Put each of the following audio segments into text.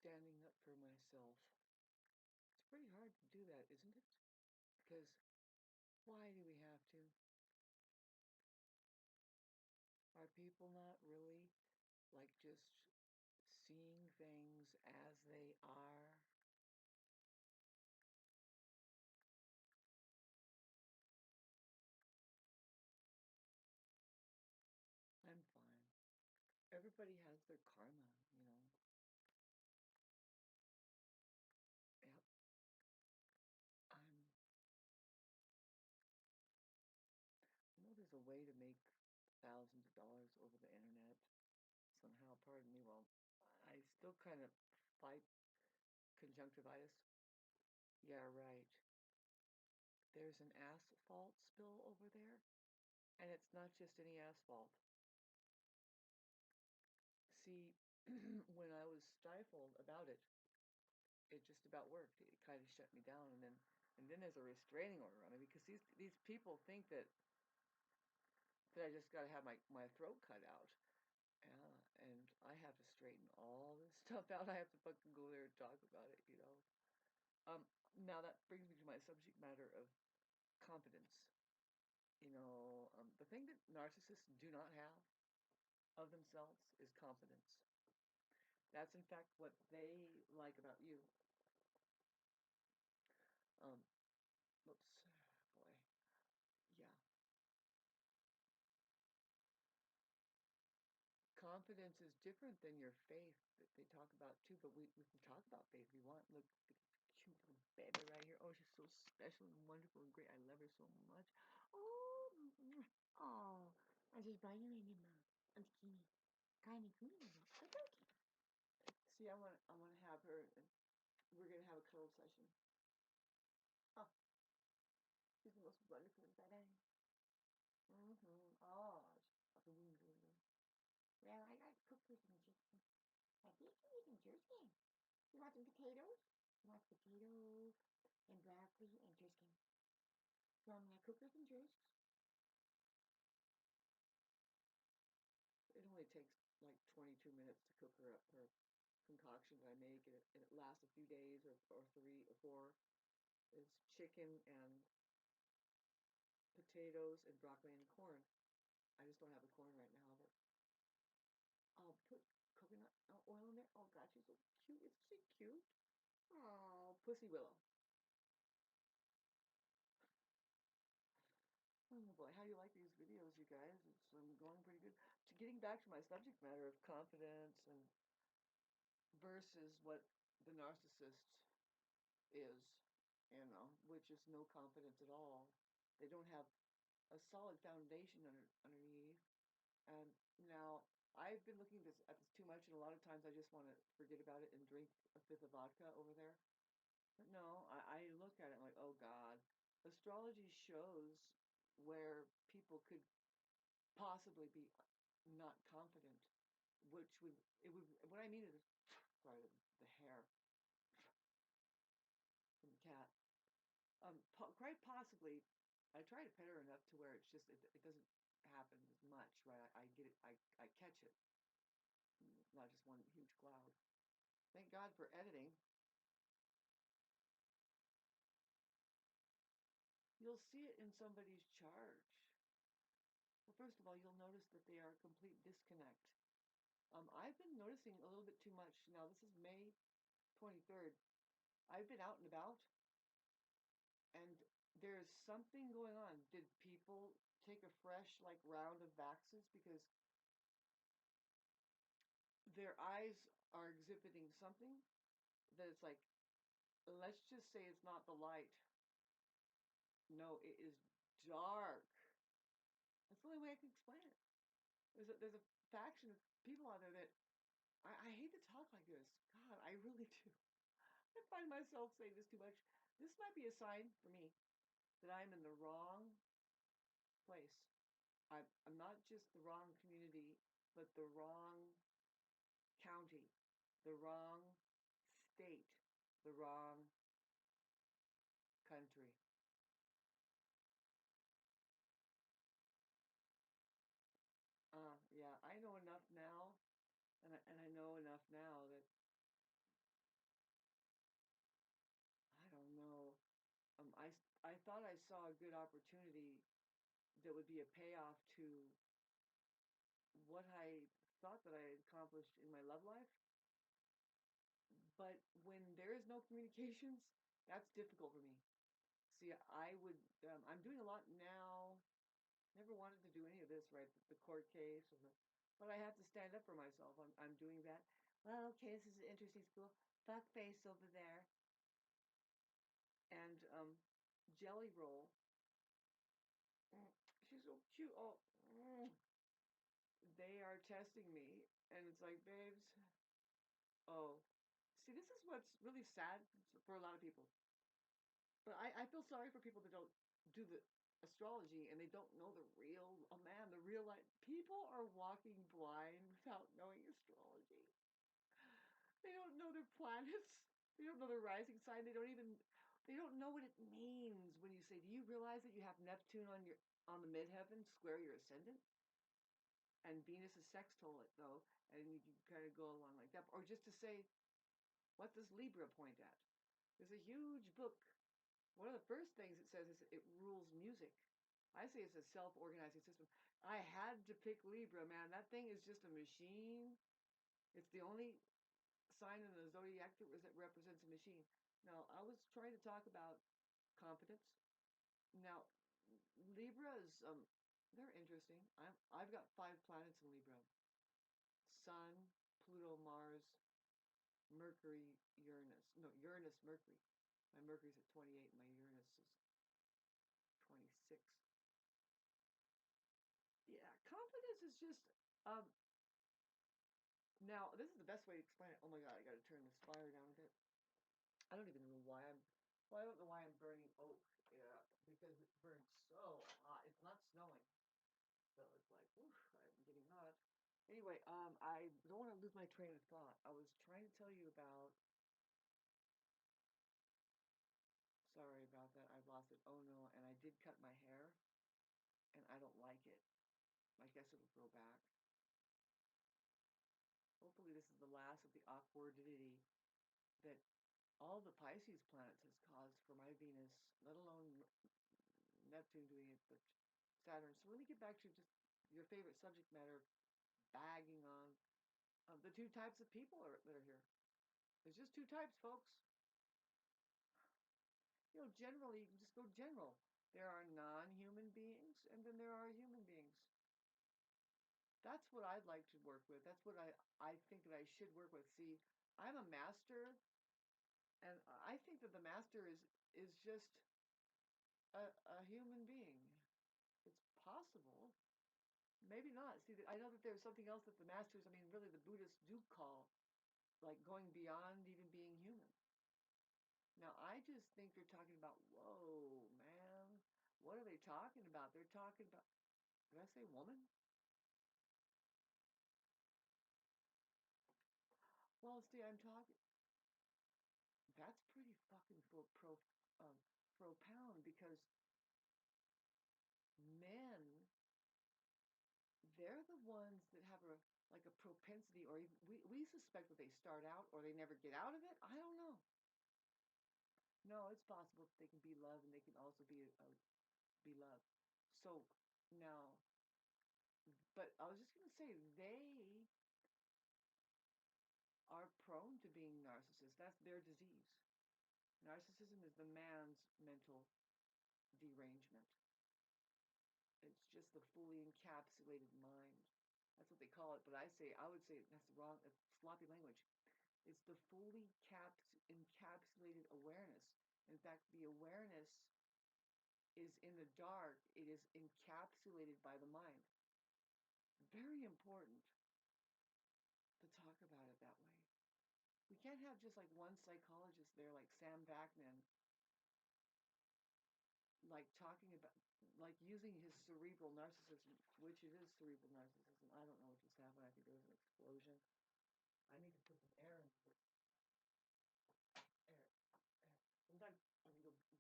standing up for myself. It's pretty hard to do that, isn't it? Because why do we have to? Are people not really like just seeing things as they are? I'm fine. Everybody has their karma, you know. Yep. I'm I know there's a way to make thousands of dollars over the internet somehow, pardon me, well, I still kind of fight conjunctivitis. Yeah, right. There's an asphalt spill over there, and it's not just any asphalt. See, when I was stifled about it, it just about worked. It kind of shut me down, and then there's a restraining order on me because these people think that I just got to have my throat cut out. Yeah, and I have to straighten all this stuff out. I have to fucking go there and talk about it, you know. Now that brings me to my subject matter of confidence. You know, the thing that narcissists do not have of themselves is confidence. That's in fact what they like about you. Um, oops, boy, yeah. Confidence is different than your faith that they talk about too, but we can talk about faith if you want. Look, the cute little baby right here. Oh, she's so special and wonderful and great. I love her so much. Oh, oh, I just brought you in your mouth. I'm skinny. Kind of coolie. Okay. See, I want to have her, and we're gonna have a cuddle session. Oh, she's the most wonderful baby. Mm-hmm. Oh, she's fucking good. Well, I got cookies and chicken. I think you can Jersey. You want some potatoes? You want potatoes and broccoli and chicken. You want my cookies and juice? It only takes like 22 minutes to cook her concoction that I make, and it lasts a few days or 3 or 4. It's chicken and potatoes and broccoli and corn. I just don't have the corn right now, but I'll put coconut oil in there. Oh God, she's so cute. Isn't she cute? Oh, Pussy Willow. Oh boy, how do you like these videos, you guys? It's going pretty good. Getting back to my subject matter of confidence and versus what the narcissist is, you know, which is no confidence at all. They don't have a solid foundation underneath. And now I've been looking at this too much, and a lot of times I just want to forget about it and drink a fifth of vodka over there. But no, I look at it like, oh God, astrology shows where people could possibly be not confident, which would it would what I mean is sorry the hair from the cat. Quite possibly, I try to pet her enough to where it's just it doesn't happen as much, right? I get it, I catch it, not just one huge cloud. Thank God for editing. You'll see it in somebody's chart. Well, first of all, you'll notice that they are a complete disconnect. I've been noticing a little bit too much. Now, this is May 23rd. I've been out and about, and there's something going on. Did people take a fresh, like, round of vaxes? Because their eyes are exhibiting something that it's like, let's just say it's not the light. No, it is dark. That's the only way I can explain it. There's a faction of people out there that I hate to talk like this. God, I really do. I find myself saying this too much. This might be a sign for me that I'm in the wrong place. I'm not just the wrong community, but the wrong county, the wrong state, the wrong country. Yeah, I know enough now, and I know enough now that saw a good opportunity that would be a payoff to what I thought that I had accomplished in my love life. But when there is no communications, that's difficult for me. See, I'm doing a lot now. Never wanted to do any of this, right? The court case, but I have to stand up for myself. I'm doing that. Well, okay, this is an interesting school. Fuck face over there. And Jelly Roll, she's so cute. Oh, they are testing me, and it's like, babes. Oh, see, this is what's really sad for a lot of people. But I feel sorry for people that don't do the astrology and they don't know the real, oh man, the real life. People are walking blind without knowing astrology. They don't know their planets. They don't know their rising sign. They don't know what it means when you say, do you realize that you have Neptune on the midheaven square your ascendant? And Venus is sextile it though, and you can kind of go along like that. Or just to say, what does Libra point at? There's a huge book. One of the first things it says is it rules music. I say it's a self-organizing system. I had to pick Libra, man. That thing is just a machine. It's the only sign in the zodiac that represents a machine. Now, I was trying to talk about confidence. Now, Libras, they're interesting. I've got 5 planets in Libra: Sun, Pluto, Mars, Mercury, Uranus. No, Uranus, Mercury. My Mercury's at 28. My Uranus is 26. Yeah, confidence is just um. Now, this is the best way to explain it. Oh my God, I got to turn this fire down a bit. I don't even know why I'm. Well, I don't know why I'm burning oak. Yeah, because it burns so hot. It's not snowing, so it's like, oof, I'm getting hot. Anyway, I don't want to lose my train of thought. I was trying to tell you about. Sorry about that. I've lost it. Oh no, and I did cut my hair, and I don't like it. I guess it'll grow back. Hopefully, this is the last of the awkwardity that all the Pisces planets has caused for my Venus, let alone Neptune doing it, but Saturn. So let me get back to just your favorite subject matter, bagging on the 2 types of people that are here. There's just 2 types, folks. Generally, you can just go general. There are non-human beings, and then there are human beings. That's what I'd like to work with. That's what I think that I should work with. See, I'm a master, and I think that the master is just a human being. It's possible. Maybe not. See, I know that there's something else that the masters, I mean, really the Buddhists do call like going beyond even being human. Now, I just think they're talking about, whoa, man, what are they talking about? They're talking about, did I say woman? Well, see, I'm talking, that's pretty fucking um, propound because men, they're the ones that have a propensity, or even, we suspect that they start out or they never get out of it. I don't know. No, it's possible that they can be loved and they can also be loved. So now, but I was just gonna say they are prone to being narcissists. That's their disease. Narcissism is the man's mental derangement. It's just the fully encapsulated mind. That's what they call it. But I would say that's wrong. It's sloppy language. It's the fully encapsulated awareness. In fact, the awareness is in the dark. It is encapsulated by the mind. Very important to talk about it that way. We can't have just like one psychologist there, like Sam Vaknin, like talking about, like using his cerebral narcissism, which it is cerebral narcissism. I don't know what just happened. I think there was an explosion. I need to put some air in here. Air, air. Sometimes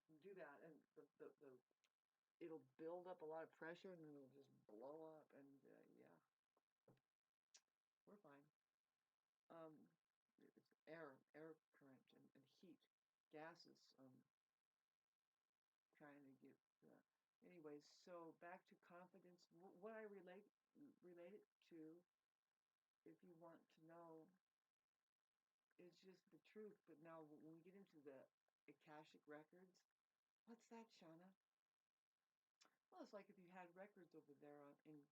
you'll do that, and the it'll build up a lot of pressure, and then it'll just blow up. And yeah, we're fine. Um, it's air current, and heat, gases. Trying to get So back to confidence. What I relate it to, if you want to know, is just the truth. But now when we get into the Akashic records, what's that, Shauna? Well, it's like if you had records over there in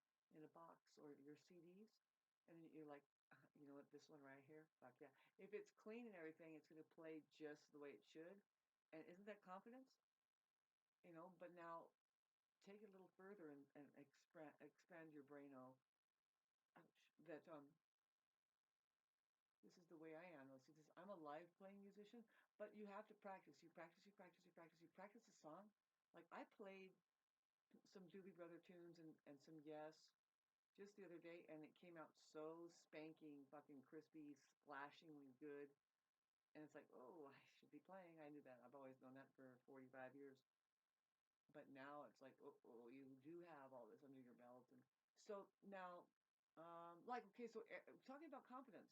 a box or your CDs, and you're like, you know what, this one right here, fuck yeah. If it's clean and everything, it's going to play just the way it should. And isn't that confidence? You know, but now take it a little further and expand your brain. Oh, ouch, that this is the way I am. See, this, I'm a live playing musician, but you have to practice. You practice, you practice, you practice, you practice a song. Like I played some Doobie Brother tunes and some Yes just the other day, and it came out so spanking, fucking crispy, splashingly good. And it's like, oh, I should be playing. I knew that. I've always known that for 45 years. But now it's like, oh, you do have all this under your belt. And so now, like, okay, so talking about confidence,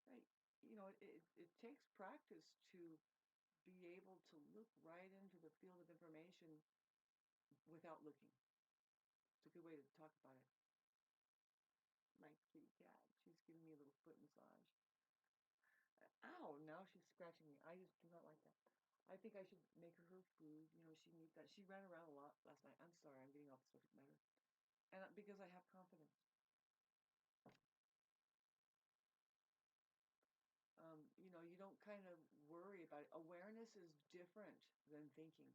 right? You know, it takes practice to be able to look right into the field of information without looking. It's a good way to talk about it. My kitty cat, she's giving me a little foot massage. Ow, now she's scratching me. I just do not like that. I think I should make her food. You know, she needs that. She ran around a lot last night. I'm sorry, I'm getting off the subject matter. And because I have confidence. You know, you don't kind of worry about it. Awareness is different than thinking.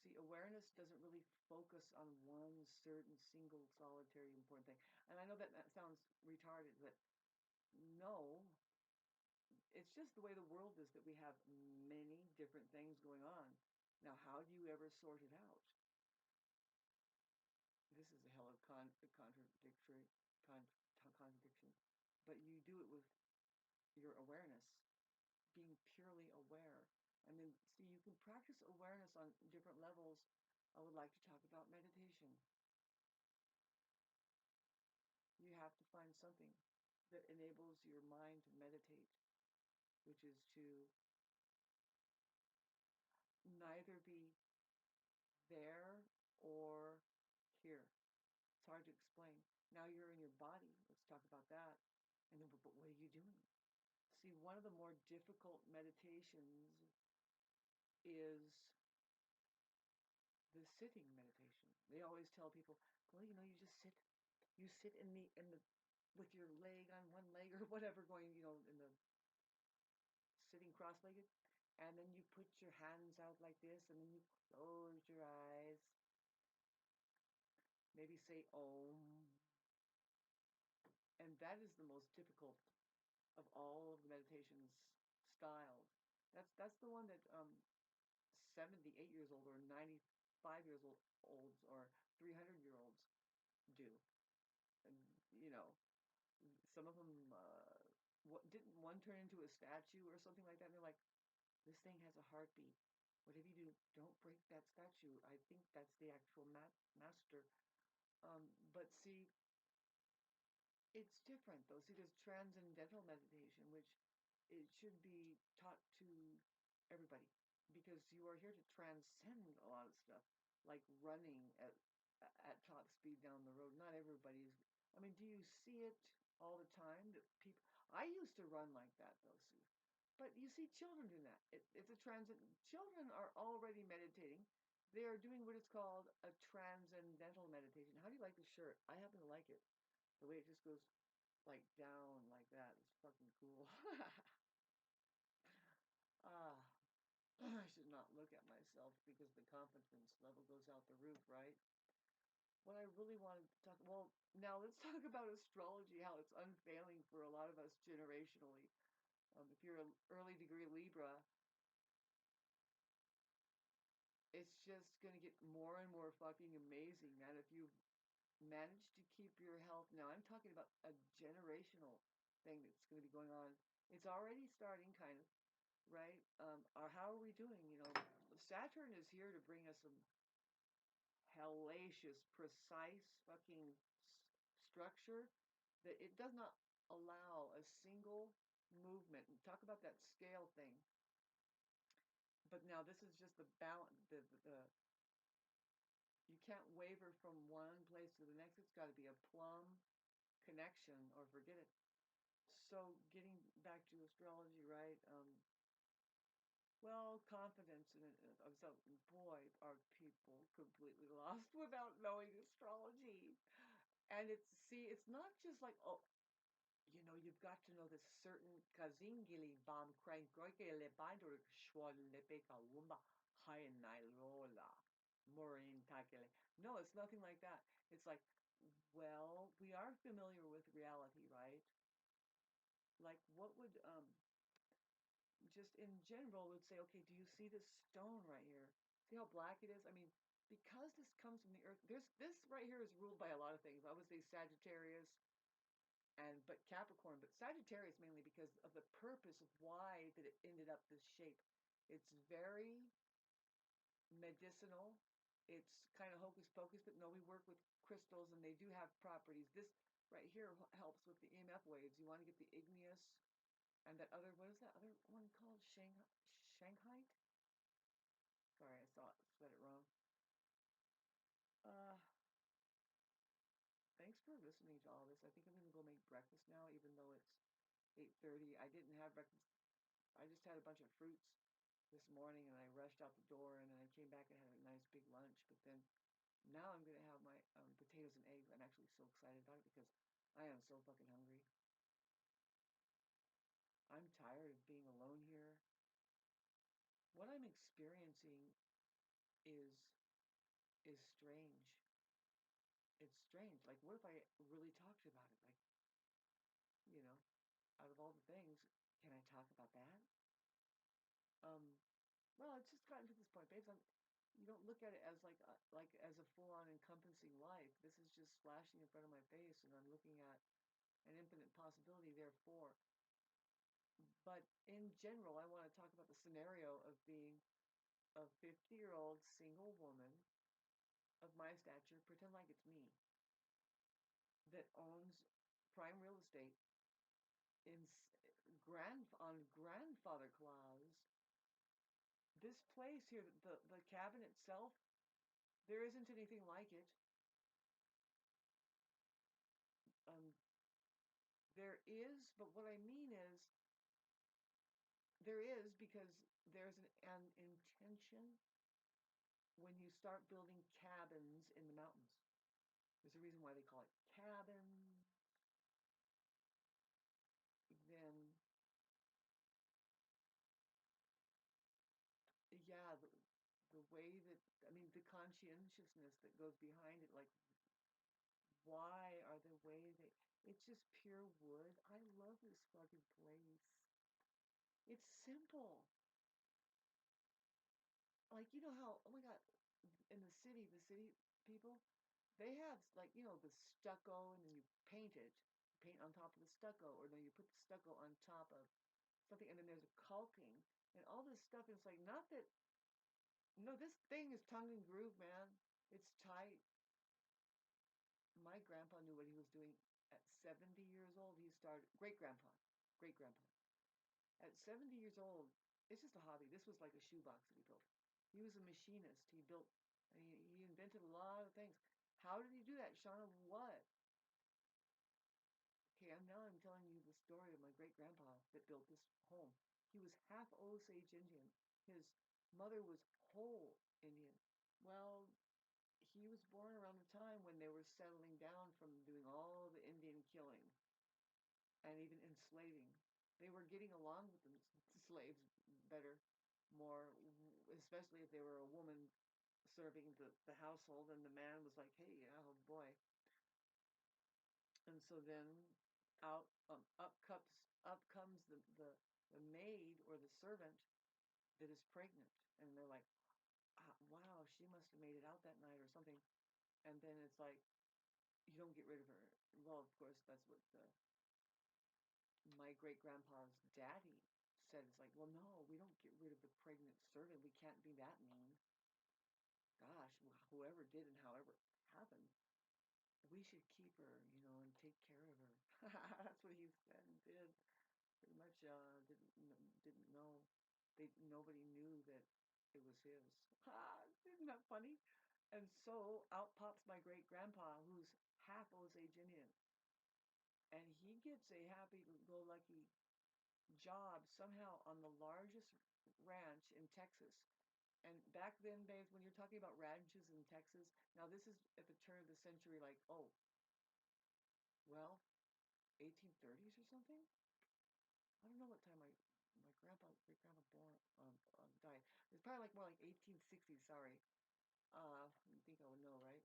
See, awareness doesn't really focus on one certain single solitary important thing. And I know that that sounds retarded, but no, it's just the way the world is that we have many different things going on. Now, how do you ever sort it out? This is a hell of contradiction. But you do it with your awareness, being purely aware. And then, see, you can practice awareness on different levels. I would like to talk about meditation. You have to find something that enables your mind to meditate, which is to neither be there or here. It's hard to explain. Now you're in your body. Let's talk about that. And then, but what are you doing? See, one of the more difficult meditations is the sitting meditation. They always tell people, well, you know, you just sit. You sit in the with your leg on one leg or whatever, going, you know, in the sitting cross-legged, and then you put your hands out like this, and then you close your eyes. Maybe say Om, and that is the most difficult of all of the meditations styles. That's the one that 78 years old or 95 years olds or 300-year-olds do. And you know, some of them what didn't one turn into a statue or something like that? And they're like, this thing has a heartbeat. Whatever you do, don't break that statue. I think that's the actual master. But see, it's different though. See, there's transcendental meditation, which it should be taught to everybody because you are here to transcend a lot of stuff, like running at top speed down the road. Not everybody is. I mean, do you see it all the time that people? I used to run like that though, Sue. But you see children doing that. It's a transit. Children are already meditating. They are doing what is called a transcendental meditation. How do you like the shirt? I happen to like it. The way it just goes like down like that is fucking cool. Ah, I should not look at myself because the confidence level goes out the roof, right? What I really wanted to talk, well, now let's talk about astrology, how it's unfailing for a lot of us generationally. If you're an early degree Libra, it's just going to get more and more fucking amazing, man. If you manage to keep your health, now I'm talking about a generational thing that's going to be going on. It's already starting, kind of, right? Or how are we doing? You know, Saturn is here to bring us some hellacious, precise fucking structure that it does not allow a single movement. And talk about that scale thing. But now this is just the balance. The you can't waver from one place to the next. It's got to be a plumb connection or forget it. So getting back to astrology, right? Well, confidence in it. So, boy, are people completely lost without knowing astrology. And it's not just like, oh, you've got to know this certain kazingili bam crankoike le bandur shwal le peka wumba hayanailola morin takele. No, it's nothing like that. It's like, well, we are familiar with reality, right? Like, what would just in general would say, okay, do you see this stone right here? See how black it is? I mean, because this comes from the earth, this right here is ruled by a lot of things. I would say Sagittarius but Capricorn, but Sagittarius mainly because of the purpose of why that it ended up this shape. It's very medicinal. It's kind of hocus pocus, but no, we work with crystals and they do have properties. This right here helps with the EMF waves. You want to get the igneous and that other, what is that other one called? Shanghai? Sorry, said it wrong. Uh, Thanks for listening to all this. I think I'm gonna go make breakfast now, even though it's 8:30. I didn't have breakfast. I just had a bunch of fruits this morning, and I rushed out the door, and then I came back and had a nice big lunch. But then now I'm gonna have my potatoes and eggs. I'm actually so excited about it because I am so fucking hungry. I'm tired of being alone here. What I'm experiencing is is strange. It's strange. Like, what if I really talked about it? Like, you know, out of all the things, can I talk about that? Um, well, it's just gotten to this point, babes. You don't look at it as like as a full-on encompassing life. This is just flashing in front of my face, and I'm looking at an infinite possibility. Therefore, but in general, I want to talk about the scenario of being a 50-year-old single woman of my stature, pretend like it's me, that owns prime real estate in on grandfather clause. This place here, the cabin itself, there isn't anything like it. Um, there is, but what I mean is, there is because there's an intention when you start building cabins in the mountains. There's a reason why they call it cabin. Then, yeah, the way that, I mean, the conscientiousness that goes behind it, like, why are the way they, it's just pure wood. I love this fucking place. It's simple. Like, you know how, oh my God, in the city people, they have like, the stucco and then you paint it, paint on top of the stucco, or then you put the stucco on top of something and then there's a caulking and all this stuff. And it's like, not that, no, this thing is tongue and groove, man. It's tight. My grandpa knew what he was doing at 70 years old. He started, great grandpa. At 70 years old, it's just a hobby. This was like a shoebox that he built. He was a machinist. He built, he invented a lot of things. How did he do that, Shauna? What? Okay, now I'm telling you the story of my great grandpa that built this home. He was half Osage Indian. His mother was whole Indian. Well, he was born around the time when they were settling down from doing all the Indian killing and even enslaving. They were getting along with the slaves better, more, especially if they were a woman serving the household and the man was like, hey, oh boy. And so then up comes the maid or the servant that is pregnant. And they're like, wow, she must have made it out that night or something. And then it's like, you don't get rid of her. Well, of course, that's what my great grandpa's daddy said. It's like, well, no, we don't get rid of the pregnant servant. We can't be that mean. Gosh, whoever did and however it happened, we should keep her, and take care of her. That's what he said and did. Pretty much didn't know. nobody knew that it was his. Ha! Isn't that funny? And so out pops my great grandpa, who's half Osage Indian, and he gets a happy-go-lucky job somehow on the largest ranch in Texas. And back then, babes, when you're talking about ranches in Texas, now this is at the turn of the century, like, oh, well, 1830s or something. I don't know what time my great grandpa born died. It's probably like more like 1860s. Sorry, you think I would know, right?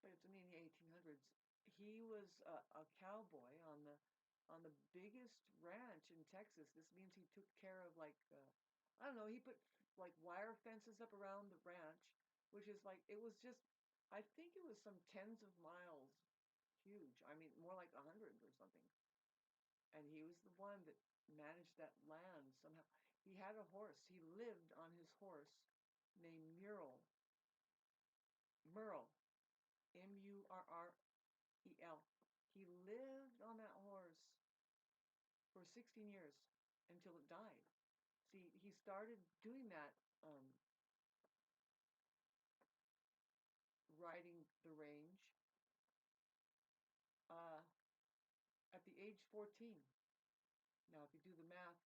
But it's in the 1800s. He was a cowboy on the biggest ranch in Texas. This means he took care of like I don't know. He put like wire fences up around the ranch, which is like it was just. I think it was some tens of miles huge. I mean, more like 100 or something. And he was the one that managed that land somehow. He had a horse. He lived on his horse named Merle, Murrel. He lived on that horse for 16 years until it died. See, he started doing that, um, riding the range, uh, at the age 14. Now, if you do the math,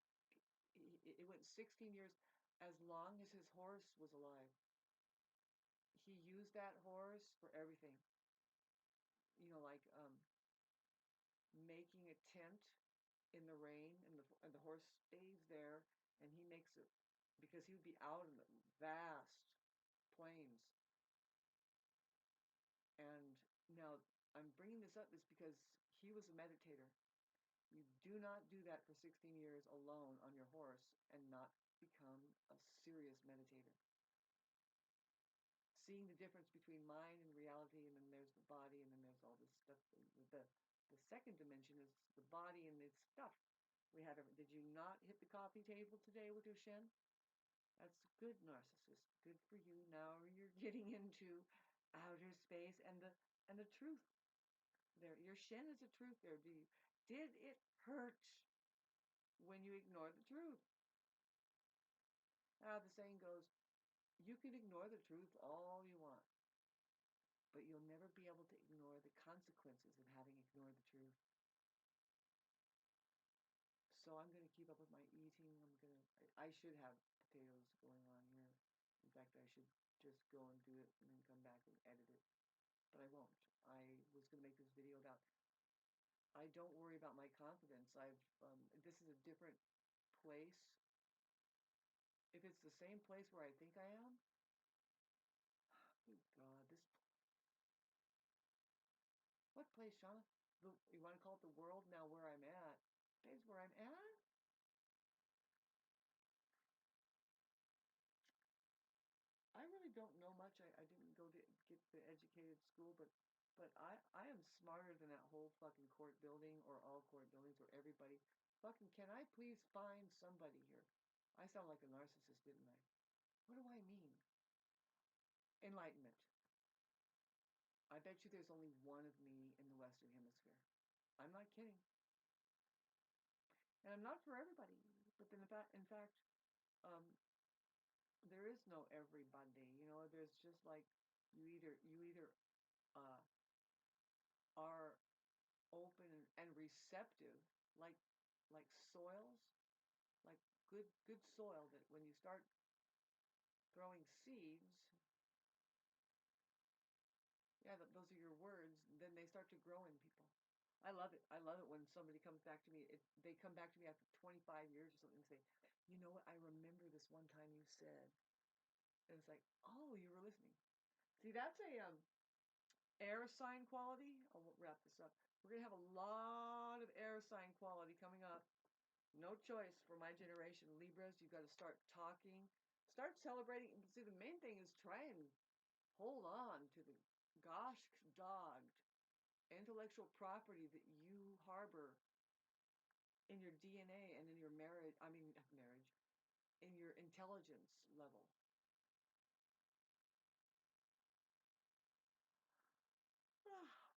it went 16 years as long as his horse was alive. He used that horse for everything. Like making a tent in the rain, and the horse stays there, and he makes it because he would be out in the vast plains. And now I'm bringing this up is because he was a meditator. You do not do that for 16 years alone on your horse and not become a serious meditator. Seeing the difference between mind and reality, and then there's the body, and then there's all this stuff. The second dimension is the body and the stuff. Did you not hit the coffee table today with your Shen? That's good, narcissist. Good for you. Now you're getting into outer space and the truth. There, your Shen is a truth. There, did it hurt when you ignore the truth? Now the saying goes, you can ignore the truth all you want, but you'll never be able to ignore the consequences of having ignored the truth. So I'm going to keep up with my eating. I should have potatoes going on here. In fact, I should just go and do it and then come back and edit it. But I won't. I was going to make this video about, I don't worry about my confidence. This is a different place. If it's the same place where I think I am, good God, what place, Shauna? You want to call it the world now where I'm at? Is where I'm at? I really don't know much. I didn't go to get the educated school, but I am smarter than that whole fucking court building or all court buildings or everybody. Fucking can I please find somebody here? I sound like a narcissist, didn't I? What do I mean? Enlightenment. I bet you there's only one of me in the Western Hemisphere. I'm not kidding. And I'm not for everybody. But then in fact, um, there is no everybody. There's just like you either uh, are open and receptive, like soils, like good soil that when you start throwing seeds, yeah, those are your words. Then they start to grow in people. I love it. I love it when somebody comes back to me. They come back to me after 25 years or something and say, "You know what? I remember this one time you said." And it's like, "Oh, you were listening." See, that's a air sign quality. I'll wrap this up. We're gonna have a lot of air sign quality coming up. No choice for my generation. Libras, you got to start talking, start celebrating. See, the main thing is try and hold on to the gosh dogged intellectual property that you harbor in your DNA and in your marriage. I mean, marriage, in your intelligence level.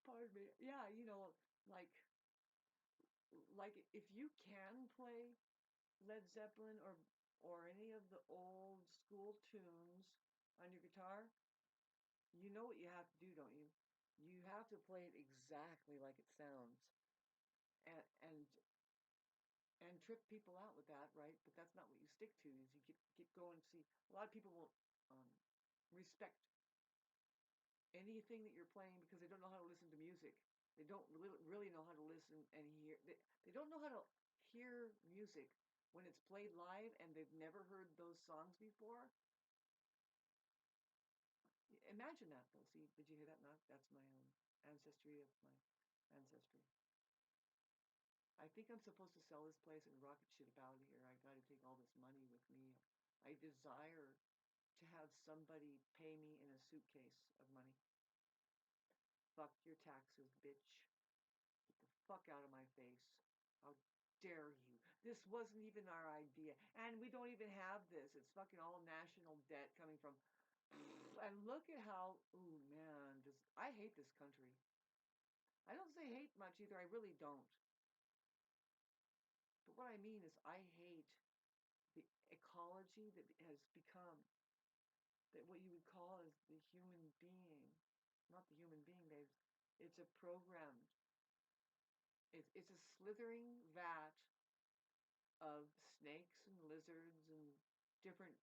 Pardon me. Yeah, like, if you can play Led Zeppelin or any of the old school tunes on your guitar, you know what you have to do, don't you? You have to play it exactly like it sounds, and and trip people out with that, right? But that's not what you stick to. Is you get going. See, a lot of people will respect anything that you're playing because they don't know how to listen to music. They don't really know how to listen and hear. They don't know how to hear music when it's played live and they've never heard those songs before. Imagine that though. See, did you hear that knock? That's my ancestry of my ancestry. I think I'm supposed to sell this place and rocket shit out of here. I got to take all this money with me. I desire to have somebody pay me in a suitcase of money. Fuck your taxes, bitch. Get the fuck out of my face. How dare you? This wasn't even our idea. And we don't even have this. It's fucking all national debt coming from. And look at how, ooh man, I hate this country. I don't say hate much either. I really don't. But what I mean is I hate the ecology that has become, that what you would call as the human being. Not the human being, babes. It's a programmed. It's a slithering vat of snakes and lizards and different.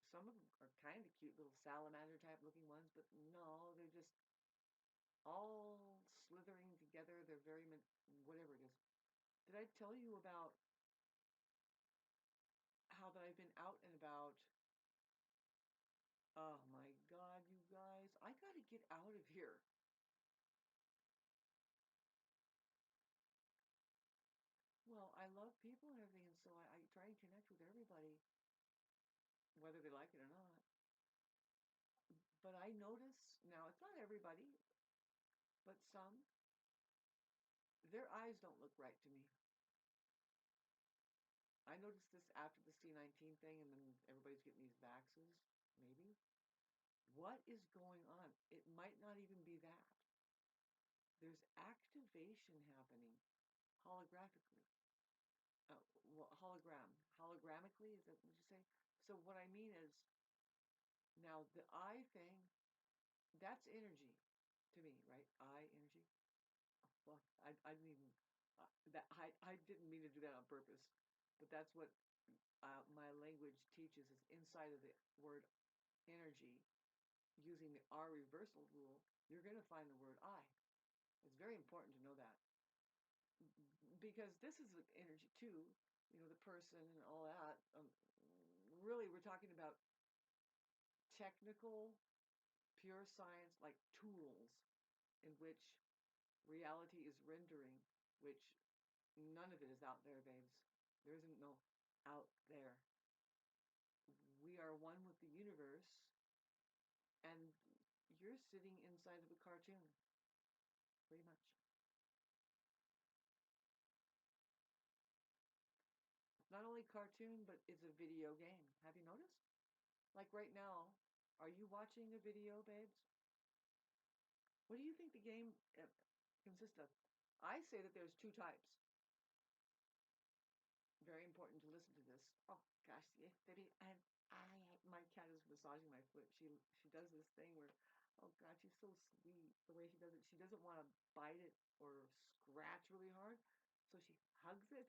Some of them are kind of cute little salamander type looking ones, but no, they're just all slithering together. They're very, whatever it is. Did I tell you about how that I've been out and about? Oh my God, you guys, I gotta get out of here. Well, I love people and everything, and so I try and connect with everybody, whether they like it or not. But I notice now, it's not everybody, but some, their eyes don't look right to me. I noticed this after the C-19 thing, and then everybody's getting these vaxes, maybe. What is going on? It might not even be that. There's activation happening holographically. Well, hologrammically, is that what you say? So what I mean is, now the eye thing, that's energy to me, right? Eye energy. Well, I didn't even I didn't mean to do that on purpose, but that's what my language teaches is inside of the word energy, using the R reversal rule, you're going to find the word I. It's very important to know that because this is energy too, you know, the person and all that. Really, we're talking about technical, pure science, like tools in which reality is rendering, which none of it is out there, babes. There isn't no out there. We are one with the universe, and you're sitting inside of a cartoon, pretty much. It's not only cartoon, but it's a video game. Have you noticed? Like right now, are you watching a video, babes? What do you think the game consists of? I say that there's two types. Very important to listen to this. Oh gosh, yeah, baby, and my cat is massaging my foot. She does this thing where, oh God, she's so sweet. The way she does it, she doesn't want to bite it or scratch really hard, so she hugs it,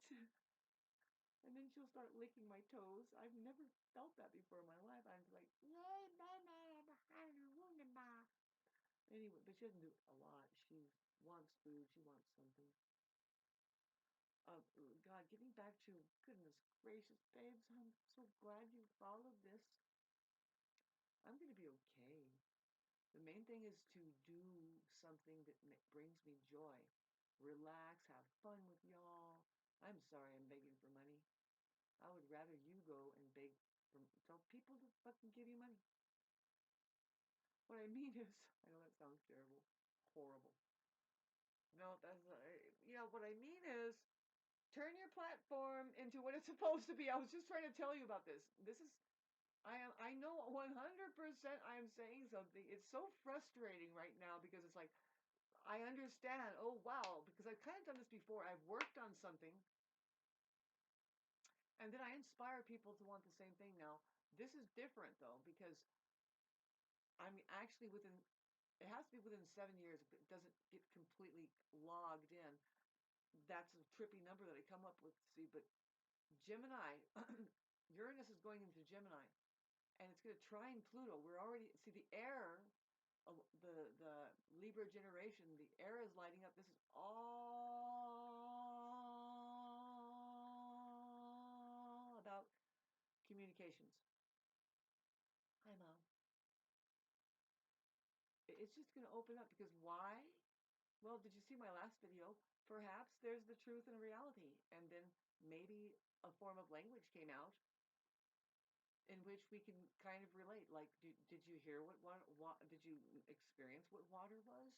and then she'll start licking my toes. I've never felt that before in my life. I'm like, yay, baby, anyway, but she doesn't do a lot. She wants food. She wants something. Uh, God, getting back to goodness gracious, babes, I'm so glad you followed this. I'm gonna be okay. The main thing is to do something that brings me joy. Relax, have fun with y'all. I'm sorry I'm begging for money. I would rather you go and beg for tell people to fucking give you money. What I mean is, I know that sounds terrible, horrible. No, that's not, what I mean is, turn your platform into what it's supposed to be. I was just trying to tell you about this. I know 100% I am saying something. It's so frustrating right now because it's like, I understand. Oh, wow. Because I've kind of done this before. I've worked on something And then I inspire people to want the same thing. Now, this is different though, because I'm actually within, it has to be within 7 years if it doesn't get completely logged in. That's a trippy number that I come up with. See, but Gemini, Uranus is going into Gemini, and it's going to trine Pluto. We're already see the air, the Libra generation. The air is lighting up. This is all about communications. Hi, Mom. It's just going to open up because why? Well, did you see my last video? Perhaps there's the truth and reality, and then maybe a form of language came out in which we can kind of relate. Like, did you hear what did you experience what water was?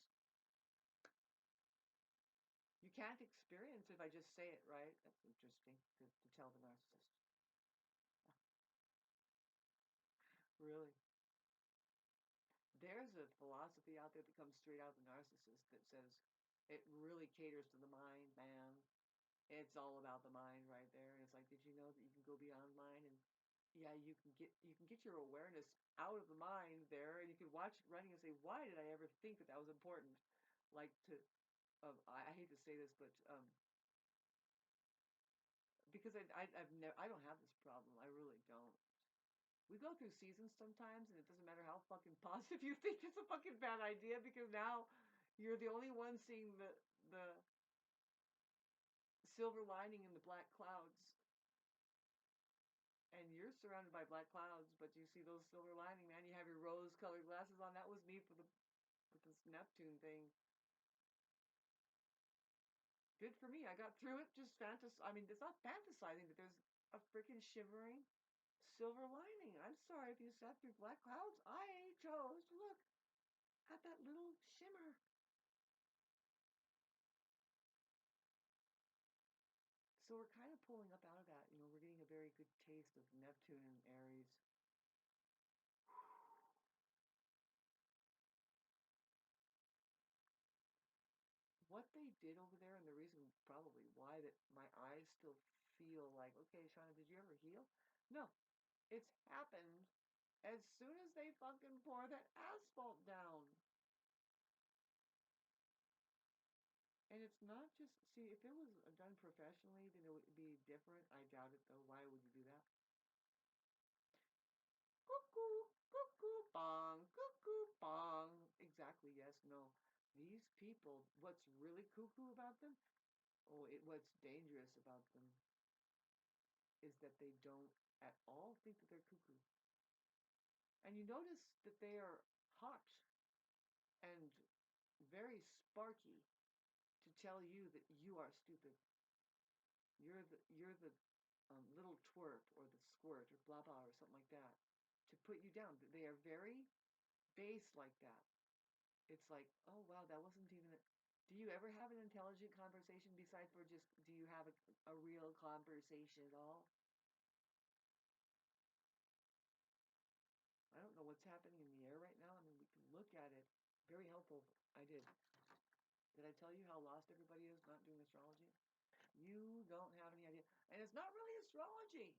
You can't experience if I just say it, right? That's interesting to tell the narcissist. Really. There's a philosophy out there that comes straight out of the narcissist that says it really caters to the mind, man. It's all about the mind right there. And it's like, did you know that you can go beyond mind and yeah, you can get your awareness out of the mind there, and you can watch it running and say, why did I ever think that that was important? Like to, I hate to say this, but because I've never, I don't have this problem. I really don't. We go through seasons sometimes, and it doesn't matter how fucking positive you think it's a fucking bad idea, because now you're the only one seeing the silver lining in the black clouds, and you're surrounded by black clouds, but you see those silver lining, man. You have your rose-colored glasses on. That was me for the with this Neptune thing. Good for me. I got through it. Just I mean, it's not fantasizing, but there's a freaking shivering silver lining. I'm sorry if you sat through black clouds. I chose to look at that little shimmer. So we're kind of pulling up out of that. You know, we're getting a very good taste of Neptune and Aries. What they did over there, and the reason probably why that my eyes still feel like, okay, Shauna, did you ever heal? No, it's happened as soon as they fucking pour that asphalt down. And it's not just, see, if it was done professionally, then it would be different. I doubt it, though. Why would you do that? Cuckoo, cuckoo, bong, cuckoo, bong. Exactly, yes, no. These people, what's really cuckoo about them? Oh, what's dangerous about them is that they don't at all think that they're cuckoo. And you notice that they are hot and very sparky to tell you that you are stupid. You're the little twerp or the squirt or blah blah or something like that to put you down. They are very base like that. It's like, oh wow, that wasn't even. Do you ever have an intelligent conversation besides for just? Do you have a real conversation at all? I don't know what's happening in the air right now. I mean, we can look at it. Very helpful. I did. Did I tell you how lost everybody is not doing astrology? You don't have any idea. And it's not really astrology.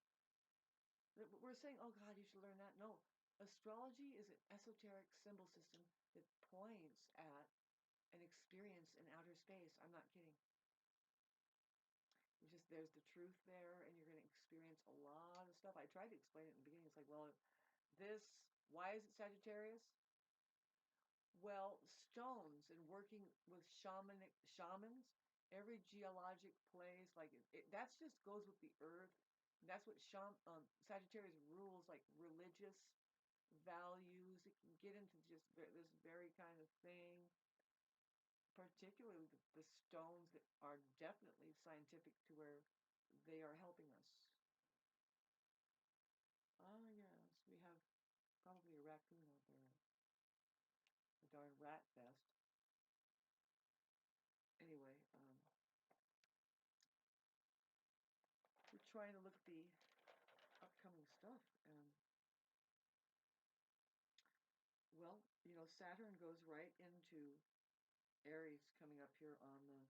We're saying, oh God, you should learn that. No. Astrology is an esoteric symbol system that points at an experience in outer space. I'm not kidding. It's just there's the truth there, and you're going to experience a lot of stuff. I tried to explain it in the beginning. It's like, well, why is it Sagittarius? Well, stones and working with shamans, every geologic place, like that's just goes with the earth. That's what Sagittarius rules, like religious values. It can get into just this very kind of thing, particularly the stones that are definitely scientific to where they are helping us. Ah, yes, we have probably a raccoon out there, a darn rat fest. Anyway, we're trying to look at the upcoming stuff, and well, you know, Saturn goes right into Aries coming up here on the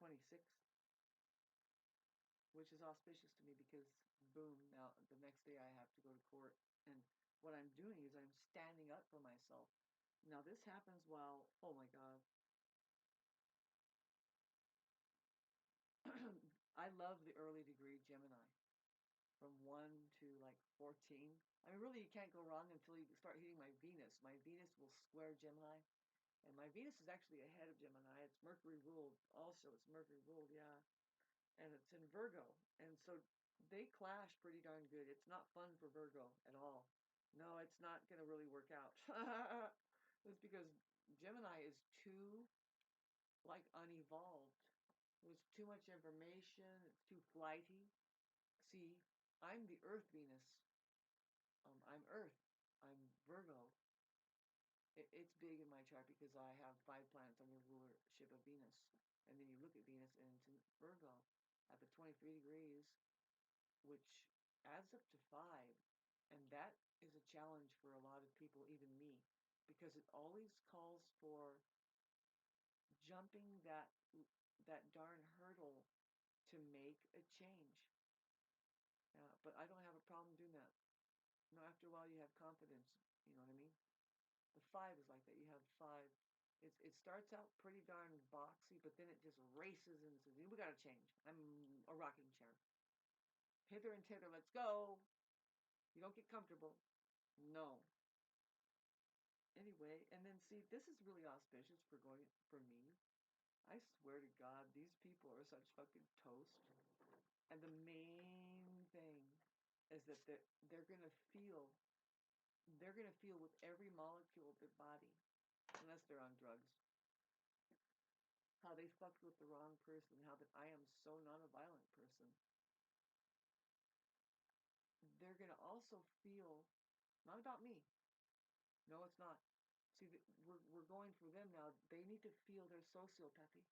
26th, which is auspicious to me because boom, now the next day I have to go to court. And what I'm doing is I'm standing up for myself. Now this happens while, oh my God, I love the early degree Gemini from 1 to like 14. I mean, really, you can't go wrong until you start hitting my Venus. My Venus will square Gemini, and my Venus is actually ahead of Gemini. It's Mercury ruled, also, it's Mercury ruled, yeah. And it's in Virgo. And so they clash pretty darn good. It's not fun for Virgo at all. No, it's not going to really work out. It's because Gemini is too, like, unevolved. There's too much information. It's too flighty. See, I'm the Earth Venus. I'm Earth. I'm Virgo. It's big in my chart because I have 5 planets under rulership of Venus. And then you look at Venus and it's in Virgo at the 23 degrees, which adds up to 5. And that is a challenge for a lot of people, even me, because it always calls for jumping that darn hurdle to make a change. But I don't have a problem doing that. You know, after a while you have confidence. You know what I mean? The 5 is like that. You have 5. It starts out pretty darn boxy, but then it just races and says, "We got to change. I'm a rocking chair. Hither and thither, let's go. You don't get comfortable." No. Anyway, and then see, this is really auspicious for me. I swear to God, these people are such fucking toast. And the main thing is that they're gonna feel with every molecule of their body, unless they're on drugs, how they fucked with the wrong person, how that I am so not a violent person. They're gonna also feel, not about me. No, it's not. See, we're going for them now. They need to feel their sociopathy.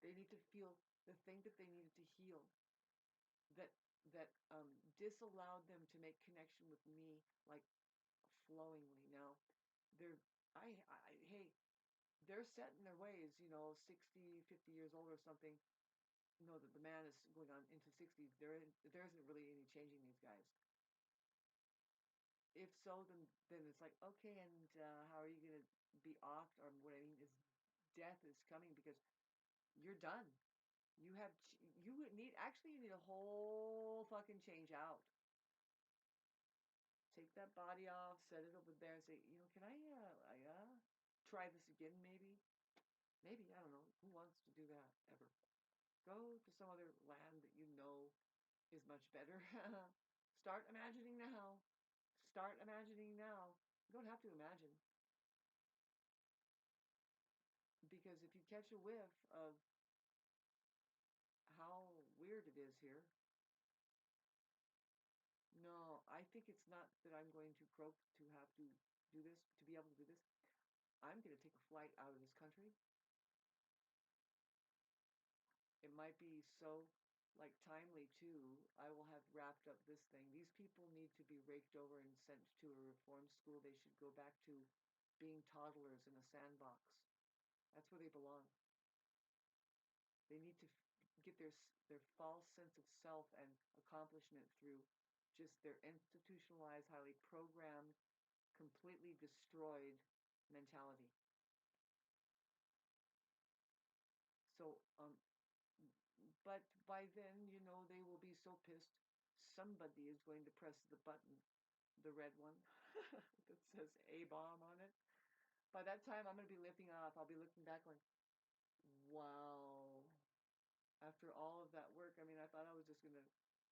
They need to feel the thing that they needed to heal, that disallowed them to make connection with me like flowingly. Now, they're hey, they're set in their ways. 60, 50 years old or something. No, that the man is going on into 60s. There isn't really any changing these guys. If so, then it's like, okay, and how are you gonna be off? Or what I mean is, death is coming because you're done. You need a whole fucking change out. Take that body off, set it over there, and say, can I try this again? Maybe, I don't know. Who wants to do that ever? Go to some other land that you know is much better. Start imagining now. Start imagining now. You don't have to imagine, because if you catch a whiff of how weird it is here, no, I think it's not that I'm going to croak to have to do this, to be able to do this. I'm going to take a flight out of this country. It might be so, like, timely too. I will have wrapped up this thing. These people need to be raked over and sent to a reform school. They should go back to being toddlers in a sandbox. That's where they belong. They need to get their false sense of self and accomplishment through just their institutionalized, highly programmed, completely destroyed mentality. So, but by then, they will be so pissed. Somebody is going to press the button, the red one, that says A-bomb on it. By that time, I'm going to be lifting off. I'll be looking back going, wow. After all of that work, I mean, I thought I was just going to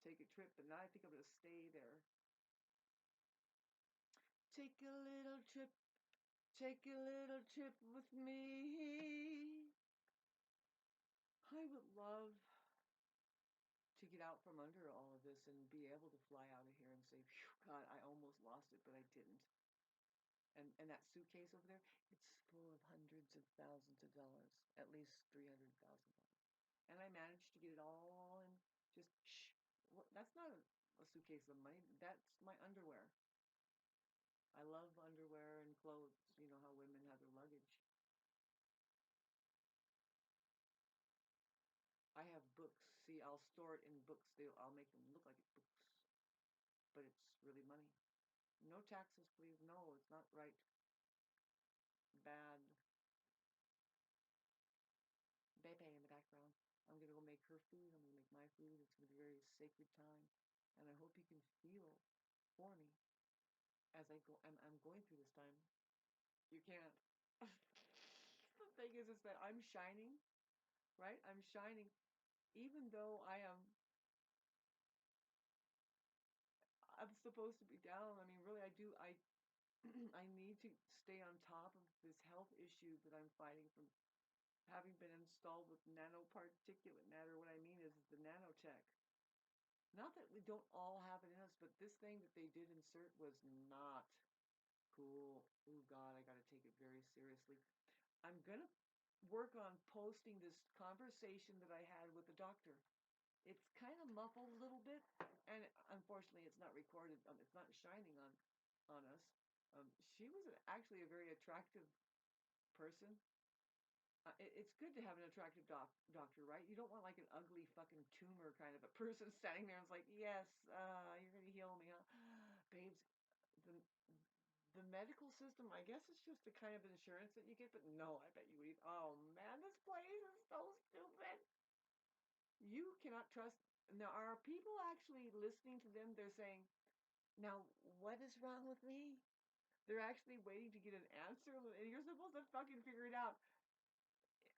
take a trip, but now I think I'm going to stay there. Take a little trip, take a little trip with me. I would love to get out from under all of this and be able to fly out of here and say, God, I almost lost it, but I didn't. And that suitcase over there, it's full of hundreds of thousands of dollars, at least $300,000. And I managed to get it all in just, well, that's not a suitcase of money. That's my underwear. I love underwear and clothes. You know how women have their luggage. I have books. See, maybe I'll store it in books. I'll make them look like it's books, but it's really money. No taxes, please. No, it's not right. Bad. Bebe in the background. I'm gonna go make her food. I'm gonna make my food. It's gonna be a very sacred time, and I hope you can feel for me as I go. I'm going through this time. You can't. The thing is that I'm shining, right? I'm shining, even though I'm supposed to be down. I mean, really, I do. I need to stay on top of this health issue that I'm fighting from having been installed with nanoparticulate matter. What I mean is the nanotech. Not that we don't all have it in us, but this thing that they did insert was not cool. Oh God, I gotta take it very seriously. I'm gonna work on posting this conversation that I had with the doctor. It's kind of muffled a little bit, and unfortunately, it's not recorded. It's not shining on us. She was actually a very attractive person. It's good to have an attractive doctor, right? You don't want like an ugly fucking tumor kind of a person standing there and it's like, yes, you're gonna heal me, huh? Babes, the the medical system, I guess it's just the kind of insurance that you get, but no, I bet you would. Oh man, this place is so stupid. You cannot trust. Now, are people actually listening to them? They're saying, now, what is wrong with me? They're actually waiting to get an answer, and you're supposed to fucking figure it out.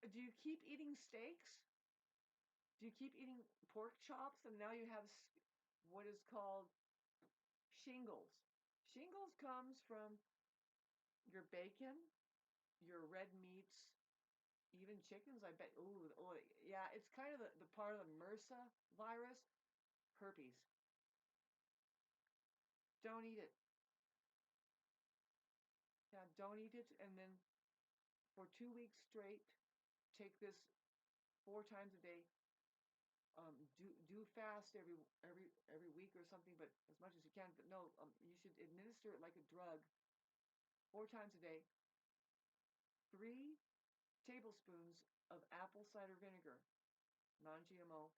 Do you keep eating steaks? Do you keep eating pork chops? And now you have what is called shingles. Shingles comes from your bacon, your red meats, even chickens, I bet. Ooh, oh, yeah, it's kind of the part of the MRSA virus, herpes. Don't eat it. Yeah, don't eat it. And then for 2 weeks straight, take this 4 times a day. Do fast every week or something, but as much as you can. But no, you should administer it like a drug 4 times a day. 3 tablespoons of apple cider vinegar, non-GMO.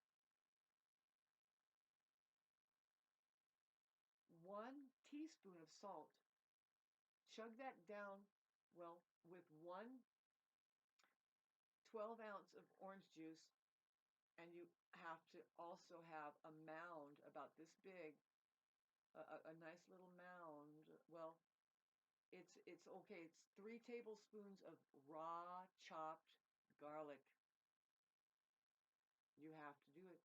1 teaspoon of salt. Chug that down, well, with 1 12-ounce of orange juice, and you have to also have a mound about this big, a nice little mound. Well, it's okay. It's 3 tablespoons of raw chopped garlic. You have to do it.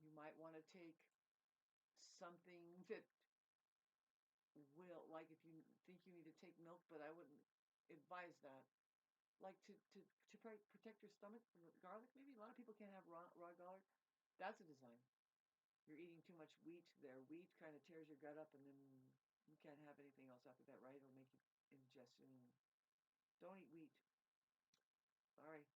You might want to take something that will, like if you think you need to take milk, but I wouldn't advise that. Like to protect your stomach from garlic, maybe a lot of people can't have raw garlic. That's a design. You're eating too much wheat there. Wheat kind of tears your gut up, and then you can't have anything else after that, right? It'll make you indigestion. Don't eat wheat. Sorry.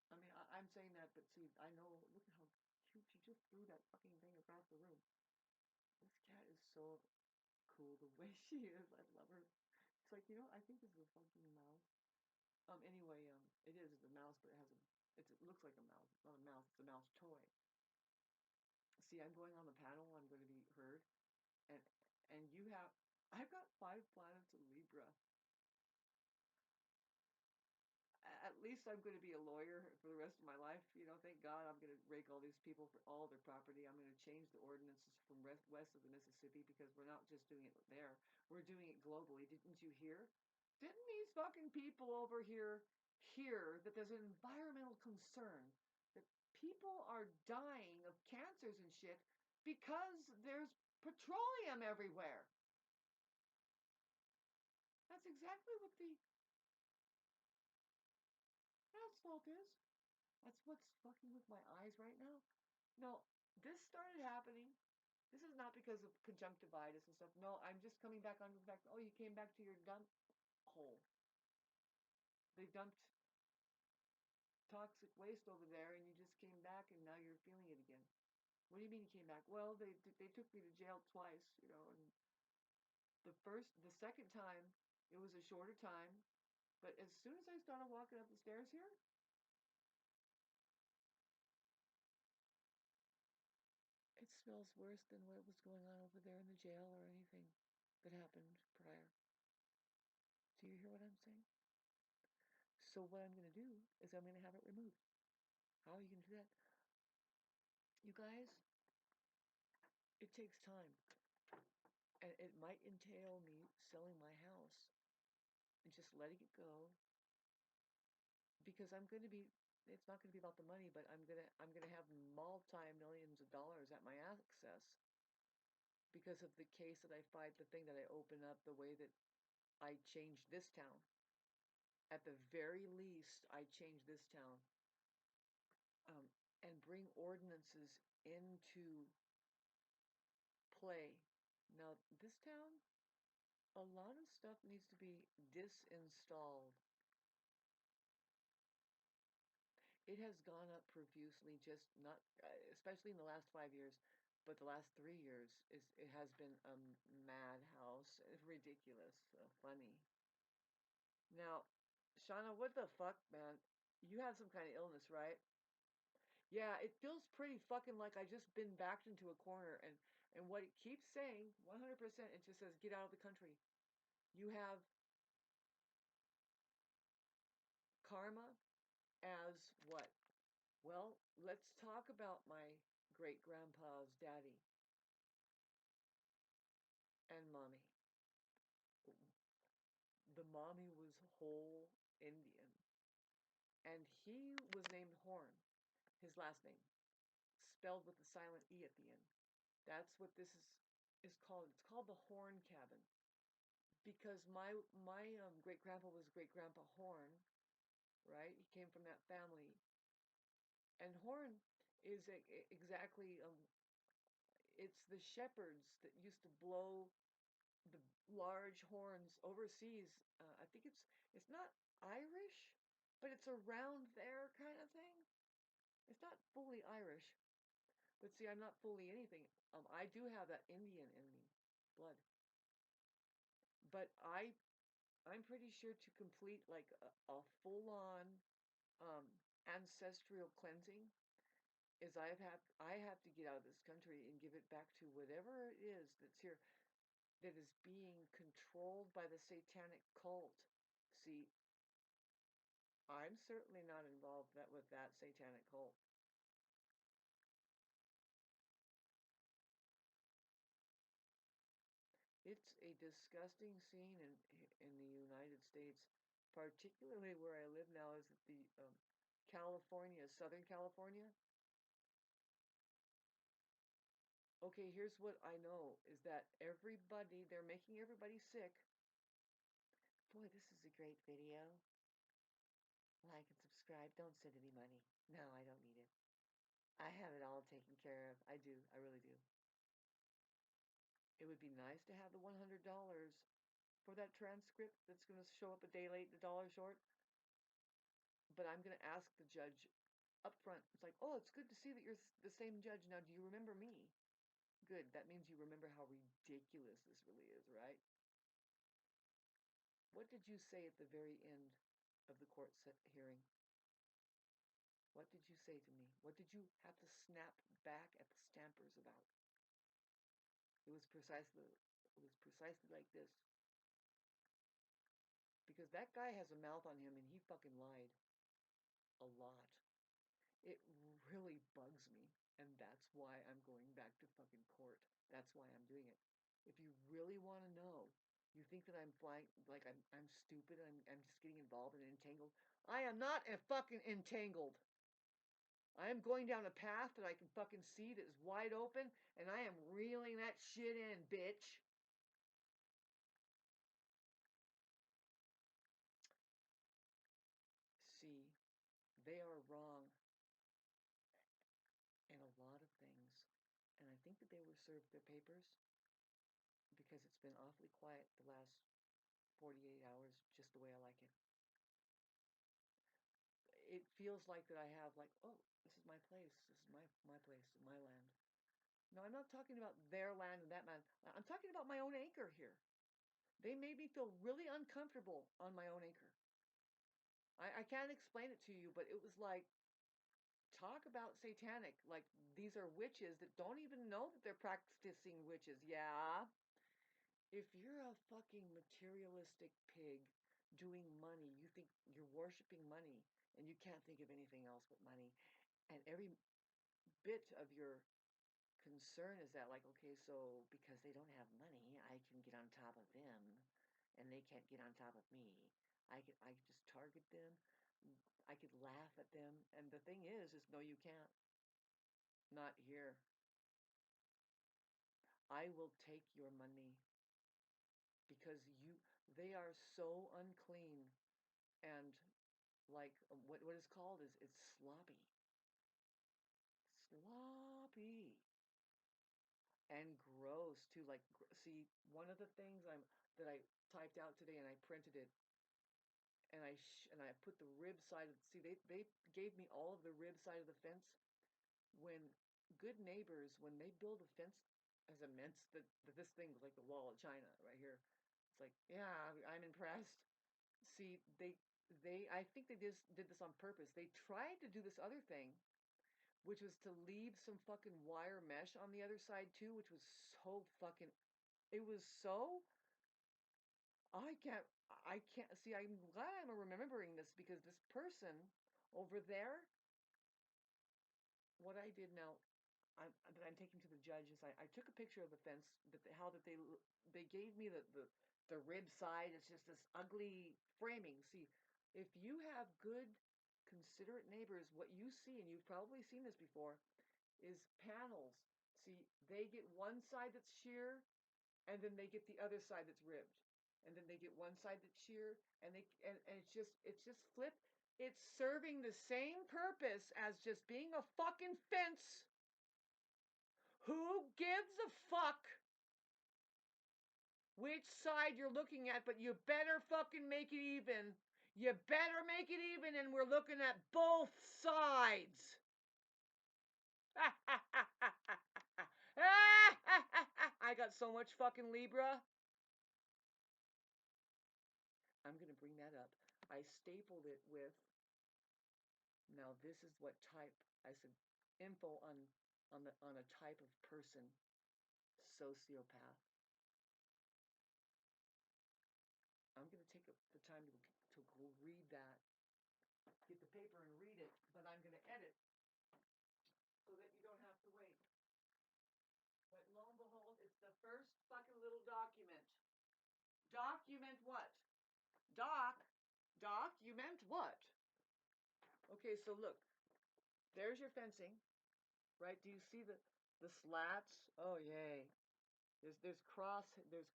I mean, I'm saying that, but see, I know. Look at how cute she just threw that fucking thing across the room. This cat is so cool the way she is. I love her. It's like, I think this is a fucking mouse. Anyway, it is a mouse, but it looks like a mouse. It's not a mouse. It's a mouse toy. See, I'm going on the panel. I'm going to be heard, and I've got 5 planets in Libra. At least I'm going to be a lawyer for the rest of my life. Thank God I'm going to rake all these people for all their property. I'm going to change the ordinances from west of the Mississippi because we're not just doing it there. We're doing it globally. Didn't you hear? Didn't these fucking people over here hear that there's an environmental concern that people are dying of cancers and shit because there's petroleum everywhere? That's exactly what the asphalt is. That's what's fucking with my eyes right now. No, this started happening. This is not because of conjunctivitis and stuff. No, I'm just coming back on the fact, oh, you came back to your dump hole. They dumped toxic waste over there and you just came back and now you're feeling it again. What do you mean you came back? Well, they took me to jail twice, and the second time, it was a shorter time, but as soon as I started walking up the stairs here, smells worse than what was going on over there in the jail or anything that happened prior. Do you hear what I'm saying? So what I'm going to do is I'm going to have it removed. How are you going to do that? You guys, it takes time. And it might entail me selling my house and just letting it go because I'm going to be it's not going to be about the money, but I'm going to have multi-millions of dollars at my access because of the case that I fight, the thing that I open up, the way that I changed this town. At the very least, I changed this town um, and bring ordinances into play. Now, this town, a lot of stuff needs to be disinstalled. It has gone up profusely, just not, especially in the last 5 years, but the last 3 years it has been a madhouse. It's ridiculous, funny. Now, Shauna, what the fuck, man? You have some kind of illness, right? Yeah, it feels pretty fucking like I just been backed into a corner, and what it keeps saying, 100%, it just says get out of the country. You have karma as what? Well, let's talk about my great grandpa's daddy and mommy. The mommy was whole Indian, and he was named Horn, his last name, spelled with the silent E at the end. That's what this is called. It's called the Horn Cabin because my great grandpa was great grandpa Horn, right? He came from that family, and Horn is exactly it's the shepherds that used to blow the large horns overseas. I think it's not Irish, but it's around there kind of thing. It's not fully Irish, but see, I'm not fully anything. I do have that Indian in me, blood, but I'm pretty sure to complete like a full-on ancestral cleansing is I have to get out of this country and give it back to whatever it is that's here that is being controlled by the satanic cult. See, I'm certainly not involved with that satanic cult. It's a disgusting scene in the United States, particularly where I live now is the California, Southern California. Okay, here's what I know is that they're making everybody sick. Boy, this is a great video. Like and subscribe. Don't send any money. No, I don't need it. I have it all taken care of. I do. I really do. It would be nice to have the $100 for that transcript that's going to show up a day late, a dollar short. But I'm going to ask the judge up front. It's like, oh, it's good to see that you're the same judge. Now, do you remember me? Good. That means you remember how ridiculous this really is, right? What did you say at the very end of the court hearing? What did you say to me? What did you have to snap back at the stampers about? It was precisely like this. Because that guy has a mouth on him and he fucking lied a lot. It really bugs me. And that's why I'm going back to fucking court. That's why I'm doing it. If you really want to know, you think that I'm flying like I'm stupid, I'm just getting involved and entangled. I am not a fucking entangled. I am going down a path that I can fucking see that is wide open, and I am reeling that shit in, bitch. See, they are wrong in a lot of things. And I think that they were served their papers because it's been awfully quiet the last 48 hours, just the way I like it. It feels like that I have like, oh, this is my place. This is my place, my land. No, I'm not talking about their land and that land. I'm talking about my own acre here. They made me feel really uncomfortable on my own acre. I can't explain it to you, but it was like talk about satanic, like these are witches that don't even know that they're practicing witches. Yeah. If you're a fucking materialistic pig doing money, you think you're worshiping money and you can't think of anything else but money. And every bit of your concern is that, like, okay, so because they don't have money, I can get on top of them and they can't get on top of me. I could just target them. I could laugh at them. And the thing is no, you can't. Not here. I will take your money because they are so unclean and like what is called is it's sloppy. Sloppy and gross too. Like, see, one of the things that I typed out today and I printed it and I put the rib side of, see, they gave me all of the rib side of the fence. When good neighbors, when they build a fence as immense that this thing was like the wall of China right here, it's like, yeah, I'm impressed. See, I think they just did this on purpose. They tried to do this other thing, which was to leave some fucking wire mesh on the other side too, which was so fucking, it was so, I can't, see, I'm glad I'm remembering this because this person over there, what I did now, that I'm taking to the judge is I took a picture of the fence how that they gave me the rib side. It's just this ugly framing. See, if you have good, considerate neighbors, what you see, and you've probably seen this before, is panels. See, they get one side that's sheer, and then they get the other side that's ribbed, and then they get one side that's sheer, and it's just flip. It's serving the same purpose as just being a fucking fence. Who gives a fuck which side you're looking at, but you better fucking make it even. You better make it even, and we're looking at both sides. I got so much fucking Libra. I'm going to bring that up. I stapled it with, now this is what type, I said info on a type of person, sociopath. I'm going to take the time to go read that, get the paper and read it, but I'm going to edit so that you don't have to wait. But lo and behold, it's the first fucking little document. Document what? Document what? Okay, so look, there's your fencing, right? Do you see the slats? Oh yay. There's cross,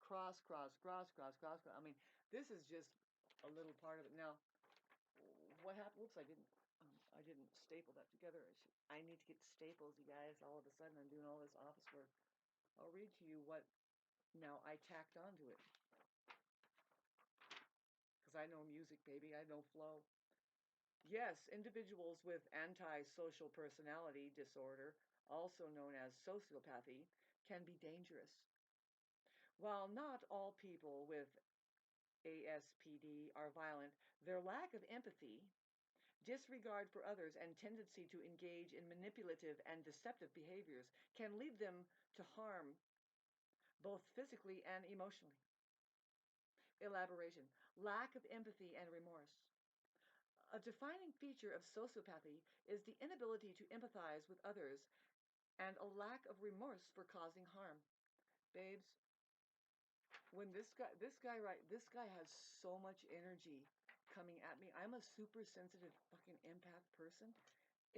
cross. I mean, this is just a little part of it. Now, what happened? Whoops, I didn't staple that together. I need to get staples, you guys. All of a sudden, I'm doing all this office work. I'll read to you what now I tacked onto it. Because I know music, baby. I know flow. Yes, individuals with antisocial personality disorder, also known as sociopathy, can be dangerous. While not all people with ASPD are violent, their lack of empathy, disregard for others, and tendency to engage in manipulative and deceptive behaviors can lead them to harm both physically and emotionally. Elaboration: lack of empathy and remorse. A defining feature of sociopathy is the inability to empathize with others and a lack of remorse for causing harm. Babes, when this guy has so much energy coming at me. I'm a super sensitive fucking empath person.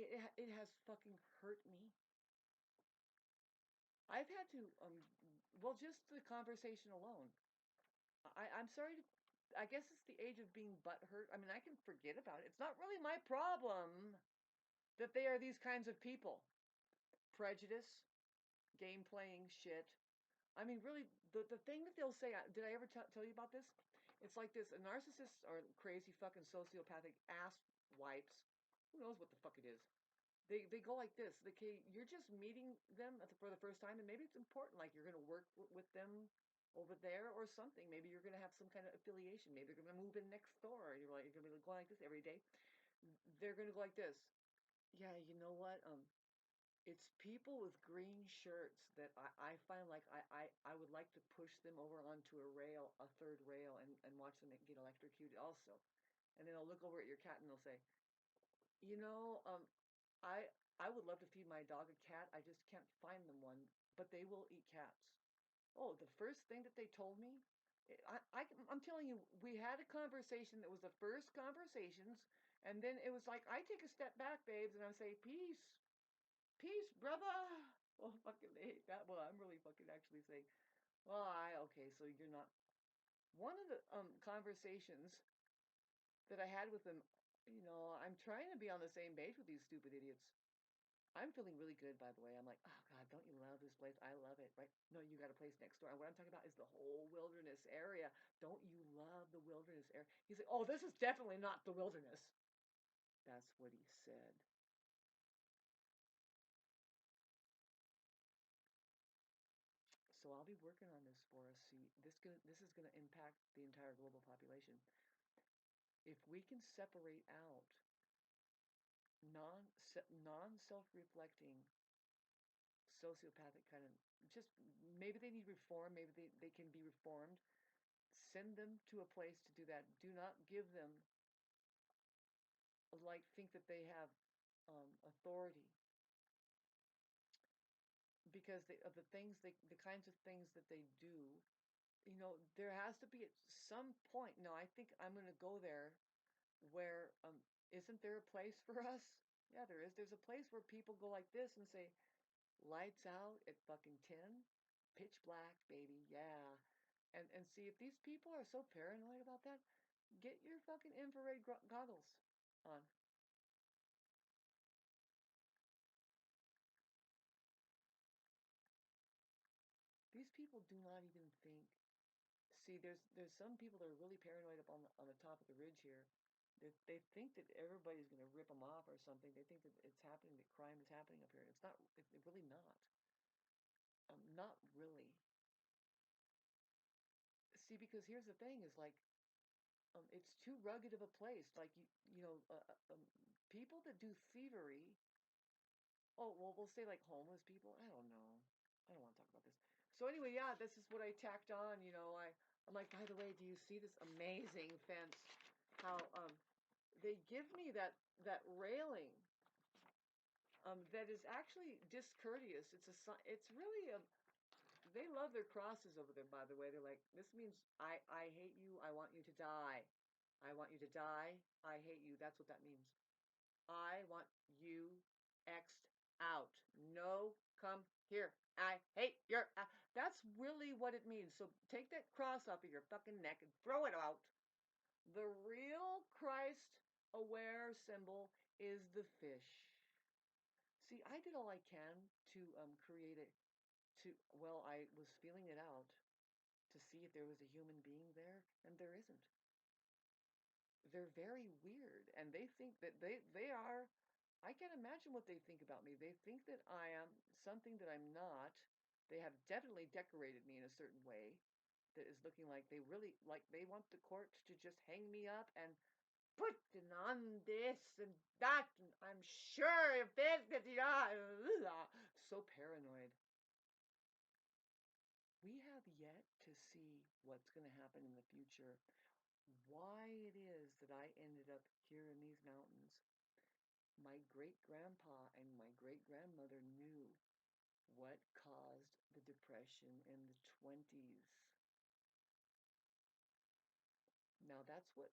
It has fucking hurt me. I've had to well, just the conversation alone. I'm sorry to, I guess it's the age of being butthurt. I mean, I can forget about it. It's not really my problem that they are these kinds of people. Prejudice, game playing shit. I mean, really, the thing that they'll say, did I ever tell you about this? It's like this: a narcissist or crazy fucking sociopathic ass wipes. Who knows what the fuck it is? They go like this. You're just meeting them for the first time, and maybe it's important. Like you're gonna work with them over there or something. Maybe you're gonna have some kind of affiliation. Maybe they're gonna move in next door. You're gonna be going like this every day. They're gonna go like this. Yeah, you know what? It's people with green shirts that I find like I would like to push them over onto a rail, a third rail, and watch them get electrocuted also. And then they'll look over at your cat and they'll say, you know, I I would love to feed my dog a cat. I just can't find them one, but they will eat cats. Oh, the first thing that they told me, I'm telling you, we had a conversation that was the first conversations, and then it was like I take a step back, babes, and I say, peace, peace, brother. Oh, fucking hate that. Well, I'm really fucking actually saying, well, okay, so you're not. One of the conversations that I had with them, I'm trying to be on the same page with these stupid idiots. I'm feeling really good, by the way. I'm like, oh God, don't you love this place? I love it, right? No, you got a place next door. And what I'm talking about is the whole wilderness area. Don't you love the wilderness area? He's like, oh, this is definitely not the wilderness. That's what he said. So I'll be working on this for us. See, this is gonna impact the entire global population. If we can separate out non self-reflecting sociopathic kind of, just maybe they need reform, maybe they can be reformed. Send them to a place to do that. Do not give them, like, think that they have authority because of the things the kinds of things that they do. There has to be at some point. No, I think I'm going to go there where isn't there a place for us? Yeah, there is. There's a place where people go like this and say, lights out at fucking 10, pitch black, baby, yeah. And see if these people are so paranoid about that, get your fucking infrared goggles on. These people do not even think. See, there's some people that are really paranoid up on the top of the ridge here. They think that everybody's going to rip them off or something. They think that it's happening, that crime is happening up here. It's not. It's really not. Not really. See, because here's the thing: is like, it's too rugged of a place. Like people that do thievery. Oh, well, we'll say like homeless people. I don't know. I don't want to talk about this. So anyway, yeah, this is what I tacked on. I'm like, by the way, do you see this amazing fence? How they give me that railing that is actually discourteous. It's really a. They love their crosses over there. By the way, they're like, this means I hate you. I want you to die. I want you to die. I hate you. That's what that means. I want you X'd out. No, come here. I hate your. That's really what it means. So take that cross off of your fucking neck and throw it out. The real Christ aware symbol is the fish. See, I did all I can to create it. Well, I was feeling it out to see if there was a human being there, and there isn't. They're very weird, and they think that they are. I can't imagine what they think about me. They think that I am something that I'm not. They have definitely decorated me in a certain way that is looking like they really like they want the court to just hang me up and put on this and that. And I'm sure of this. That yeah, so paranoid. We have yet to see what's going to happen in the future. Why it is that I ended up here in these mountains. My great grandpa and my great grandmother knew what caused the depression in the 20s. Now, that's what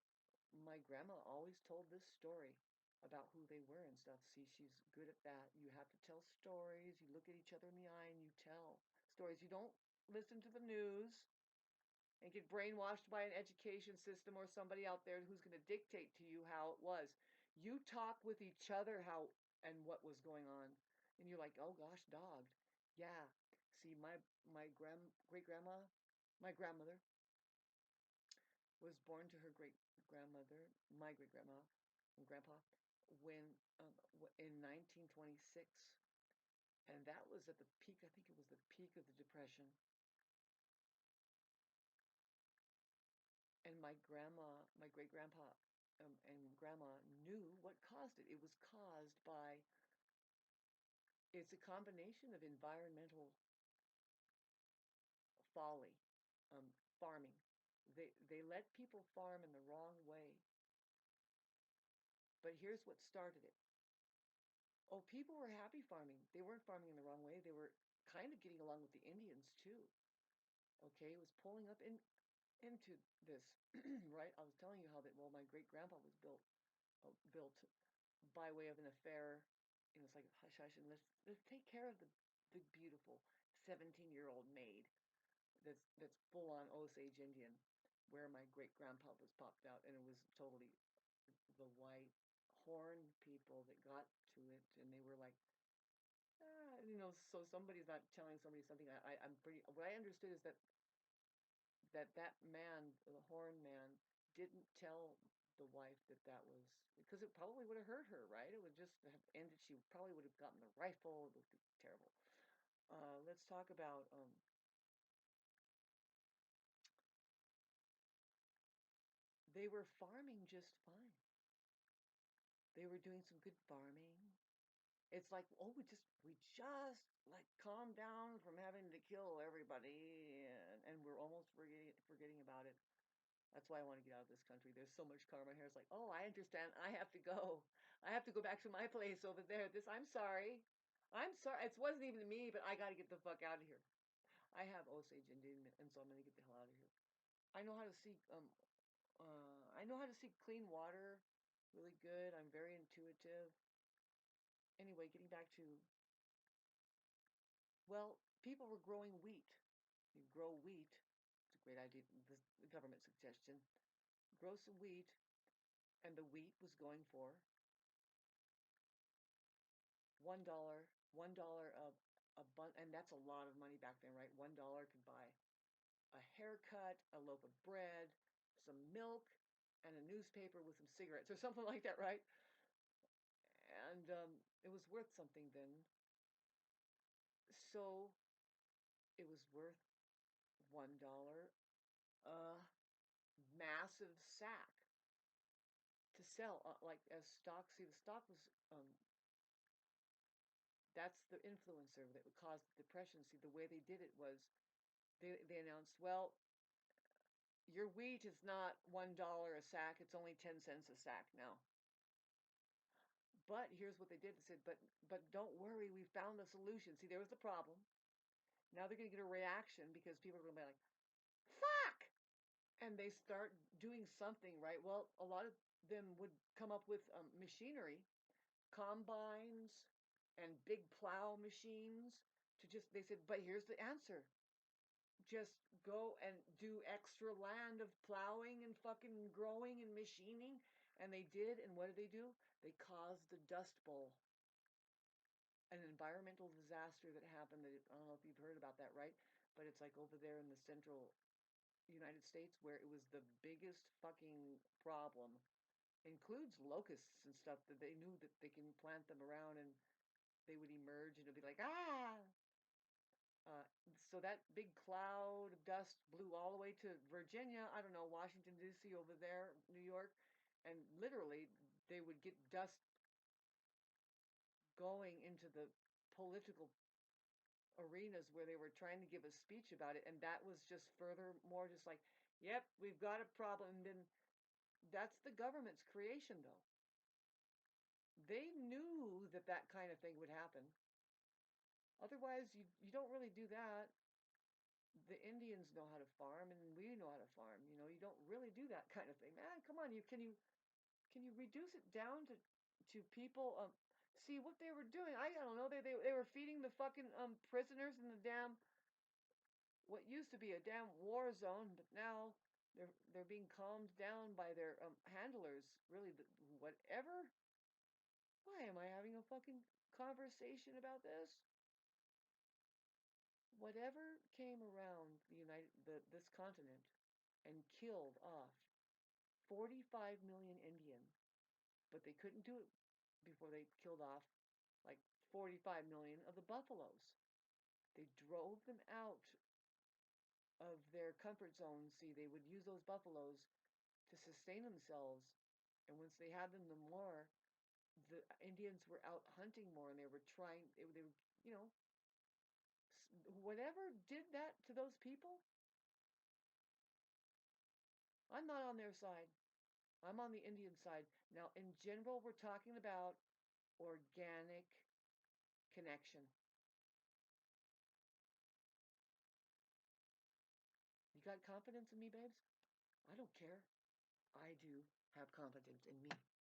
my grandma always told this story about who they were and stuff. See, she's good at that. You have to tell stories. You look at each other in the eye and you tell stories. You don't listen to the news and get brainwashed by an education system or somebody out there who's going to dictate to you how it was. You talk with each other how and what was going on, and you're like, oh gosh, dogged. Yeah. See, my great grandma, my grandmother was born to her great grandmother, my great grandma and grandpa, when in 1926, and that was at the peak. I think it was the peak of the depression. And my grandma, my great grandpa and Grandma knew what caused it. It was caused by, it's a combination of environmental folly, farming. They let people farm in the wrong way. But here's what started it. Oh, people were happy farming. They weren't farming in the wrong way. They were kind of getting along with the Indians too. Okay, it was pulling up into this, right? I was telling you how that, well, my great grandpa was built by way of an affair. You know, it's like hush hush, and let's take care of the beautiful 17-year-old maid that's full on Osage Indian, where my great grandpa was popped out, and it was totally the white horn people that got to it, and they were like, you know, so somebody's not telling somebody something. I'm pretty. What I understood is that man, the horn man, didn't tell the wife that was because it probably would have hurt her, right? It would just have ended. She probably would have gotten the rifle. It would be terrible. Let's talk about they were farming just fine. They were doing some good farming. It's like, oh, we just like calm down from having to kill everybody, and we're almost forgetting about it. That's why I want to get out of this country. There's so much karma here. It's like, oh, I understand. I have to go. I have to go back to my place over there. I'm sorry. I'm sorry. It wasn't even me, but I got to get the fuck out of here. I have Osage Indian, and so I'm gonna get the hell out of here. I know how to see I know how to see clean water really good. I'm very intuitive. Anyway, getting back to, well, people were growing wheat. You grow wheat. It's a great idea. The government suggestion. Grow some wheat, and the wheat was going for $1 a bun, and that's a lot of money back then, right? $1 could buy a haircut, a loaf of bread, some milk, and a newspaper with some cigarettes or something like that, right? And it was worth something then. So it was worth $1 a massive sack to sell, like as stock. See, the stock was that's the influencer that would cause the depression. See, the way they did it was they announced, well, your wheat is not $1 a sack; it's only 10 cents a sack now. But here's what they did. They said, but don't worry, we found the solution. See, there was the problem. Now they're going to get a reaction because people are going to be like, fuck! And they start doing something, right? Well, a lot of them would come up with machinery, combines, and big plow machines to just, they said, but here's the answer. Just go and do extra land of plowing and fucking growing and machining. And they did. And what did they do? They caused the Dust Bowl, an environmental disaster that happened. That I don't know if you've heard about that, right? But it's like over there in the central United States where it was the biggest fucking problem. Includes locusts and stuff that they knew that they can plant them around and they would emerge and it'd be like, ah. Uh, so that big cloud of dust blew all the way to Virginia, I don't know, Washington, D.C., over there, New York, and literally they would get dust going into the political arenas where they were trying to give a speech about it, and that was just furthermore just like, yep, we've got a problem. And then that's the government's creation, though. They knew that that kind of thing would happen. Otherwise, you don't really do that. The Indians know how to farm and we know how to farm. You know, you don't really do that kind of thing. Man, come on, can you reduce it down to people see what they were doing. I don't know. They were feeding the fucking prisoners in the damn what used to be a damn war zone, but now they're being calmed down by their handlers. Really, whatever. Why am I having a fucking conversation about this? Whatever came around this continent and killed off 45 million Indians, but they couldn't do it before they killed off like 45 million of the buffaloes. They drove them out of their comfort zone. See, they would use those buffaloes to sustain themselves And once they had them the more, the Indians were out hunting more, and they were trying. They were, you know, whatever did that to those people. I'm not on their side. I'm on the Indian side. Now, in general, we're talking about organic connection. You got confidence in me, babes? I don't care. I do have confidence in me.